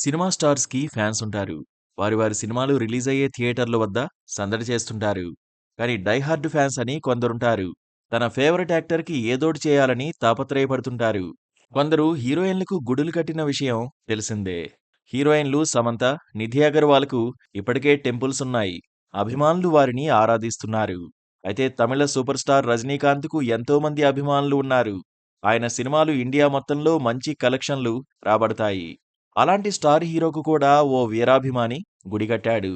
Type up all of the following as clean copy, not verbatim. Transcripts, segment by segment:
Cinema స్టార్స్‌కి fans ఉంటారు. వారి సినిమాలు రిలీజ్ అయ్యే థియేటర్ల వద్ద సందడి చేస్తుంటారు. కానీ డై హార్డ్ ఫ్యాన్స్ అని కొందరుంటారు. తన ఫేవరెట్ యాక్టర్‌కి ఏదోటి చేయాలని తాపత్రయపడుతుంటారు. కొందరు హీరోయిన్‌లకు గుడులు కట్టిన విషయం తెలిసిందే. హీరోయిన్‌లు సమంత, నిధి అగర్వాల్‌కు ఇప్పటికే టెంపుల్స్ ఉన్నాయి. అభిమానులు వారిని ఆరాధిస్తున్నారు. అయితే తమిళ సూపర్ స్టార్ రజనీకాంత్‌కు ఎంతో మంది అభిమానులు ఉన్నారు. ఆయన సినిమాలు ఇండియా మొత్తంలో మంచి కలెక్షన్లు రాబడతాయి. అలాంటి స్టార్ హీరోకు కూడా ఓ వీరాభిమాని గుడి కట్టాడు.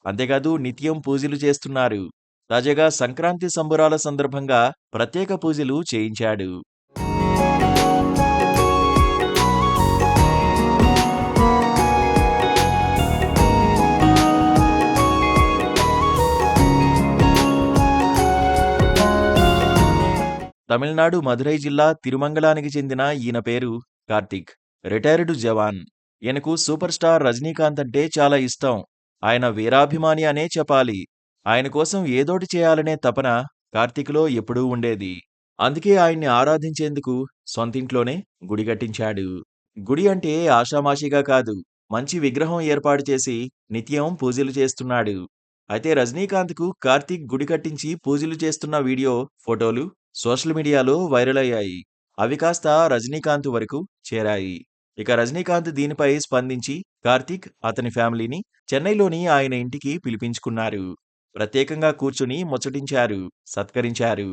అంతేకాదు నిత్యం పూజలు చేస్తున్నారు. తాజాగా సంక్రాంతి సంబురాల సందర్భంగా ప్రత్యేక పూజలు చేయించాడు. తమిళనాడు మదురై జిల్లా తిరుమంగళానికి చెందిన ఈయన పేరు కార్తీక్. రిటైర్డ్ జవాన్. ఈయనకు సూపర్ స్టార్ రజనీకాంత్ అంటే చాలా ఇష్టం. ఆయన వీరాభిమాని అనే చెప్పాలి. ఆయన కోసం ఏదోటి చేయాలనే తపన కార్తీక్‌లో ఎప్పుడూ ఉండేది. అందుకే ఆయన్ని ఆరాధించేందుకు సొంతింట్లోనే గుడి కట్టించాడు. గుడి అంటే ఆషామాషీగా కాదు. మంచి విగ్రహం ఏర్పాటు చేసి నిత్యం పూజలు చేస్తున్నాడు. అయితే రజనీకాంత్‌కు కార్తీక్ గుడి కట్టించి పూజలు చేస్తున్న వీడియో, ఫోటోలు సోషల్ మీడియాలో వైరల్ అయ్యాయి. అవి కాస్త రజనీకాంత్ వరకు చేరాయి. ఇక రజనీకాంత్ దీనిపై స్పందించి కార్తీక్, అతని ఫ్యామిలీని చెన్నైలోని ఆయన ఇంటికి పిలిపించుకున్నారు. ప్రత్యేకంగా కూర్చుని ముచ్చటించారు, సత్కరించారు.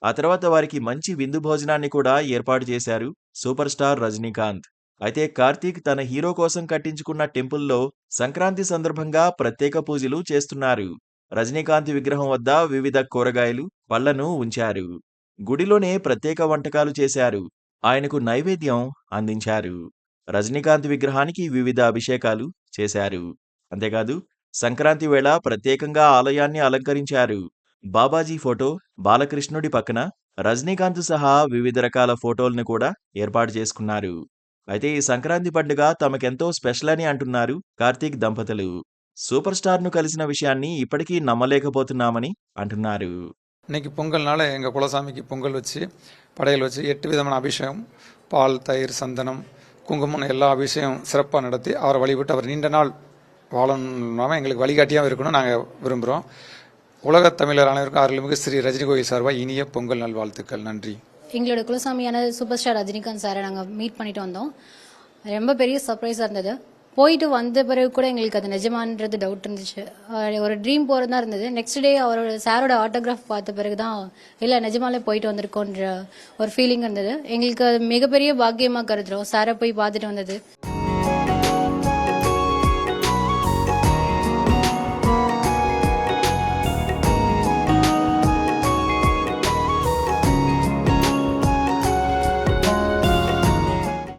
ఆ తర్వాత వారికి మంచి విందు భోజనాన్ని కూడా ఏర్పాటు చేశారు సూపర్ స్టార్ రజనీకాంత్. అయితే కార్తీక్ తన హీరో కోసం కట్టించుకున్న టెంపుల్లో సంక్రాంతి సందర్భంగా ప్రత్యేక పూజలు చేస్తున్నారు. రజనీకాంత్ విగ్రహం వద్ద వివిధ కూరగాయలు, పళ్లను ఉంచారు. గుడిలోనే ప్రత్యేక వంటకాలు చేశారు. ఆయనకు నైవేద్యం అందించారు. రజనీకాంత్ విగ్రహానికి వివిధ అభిషేకాలు చేశారు. అంతేకాదు సంక్రాంతి వేళ ప్రత్యేకంగా ఆలయాన్ని అలంకరించారు. బాబాజీ ఫోటో, బాలకృష్ణుడి పక్కన రజనీకాంత్ సహా వివిధ రకాల ఫోటోల్ని కూడా ఏర్పాటు చేసుకున్నారు. అయితే ఈ సంక్రాంతి పండుగ తమకెంతో స్పెషల్ అని అంటున్నారు కార్తీక్ దంపతులు. సూపర్ స్టార్ను కలిసిన విషయాన్ని ఇప్పటికీ నమ్మలేకపోతున్నామని అంటున్నారు. இன்னைக்கு பொங்கல்னால எங்கள் குலசாமிக்கு பொங்கல் வச்சு படையல் வச்சு 8 விதமான அபிஷேகம், பால், தயிர், சந்தனம், குங்குமம் எல்லா அபிஷேகம் சிறப்பாக நடத்தி அவரை வழிபட்டு அவர் நீண்ட நாள் வாழணும்னாம எங்களுக்கு வழிகாட்டியாக இருக்கணும் நாங்கள் விரும்புகிறோம். உலகத் தமிழர் அனைவருக்கும் அருள்மிகு ஸ்ரீ ரஜினி கோயில் சார்பாக இனிய பொங்கல் நல்வாழ்த்துக்கள். நன்றி. எங்களோட குலசாமியான சூப்பர் ஸ்டார் ரஜினிகாந்த் சாரை நாங்கள் மீட் பண்ணிட்டு வந்தோம். ரொம்ப பெரிய சர்ப்ரைஸாக இருந்தது. போயிட்டு வந்த பிறகு கூட எங்களுக்கு அது நிஜமானது டவுட் இருந்துச்சு. ஒரு ட்ரீம் போகிறதா இருந்தது. நெக்ஸ்ட் டே அவரோட சாரோட ஆட்டோகிராஃப் பார்த்த பிறகு தான் இல்லை நிஜமாலே போயிட்டு வந்திருக்கோன்ற ஒரு ஃபீலிங் இருந்தது. எங்களுக்கு அது மிகப்பெரிய பாக்கியமாக கருதுறோம் சாரை போய் பார்த்துட்டு வந்தது.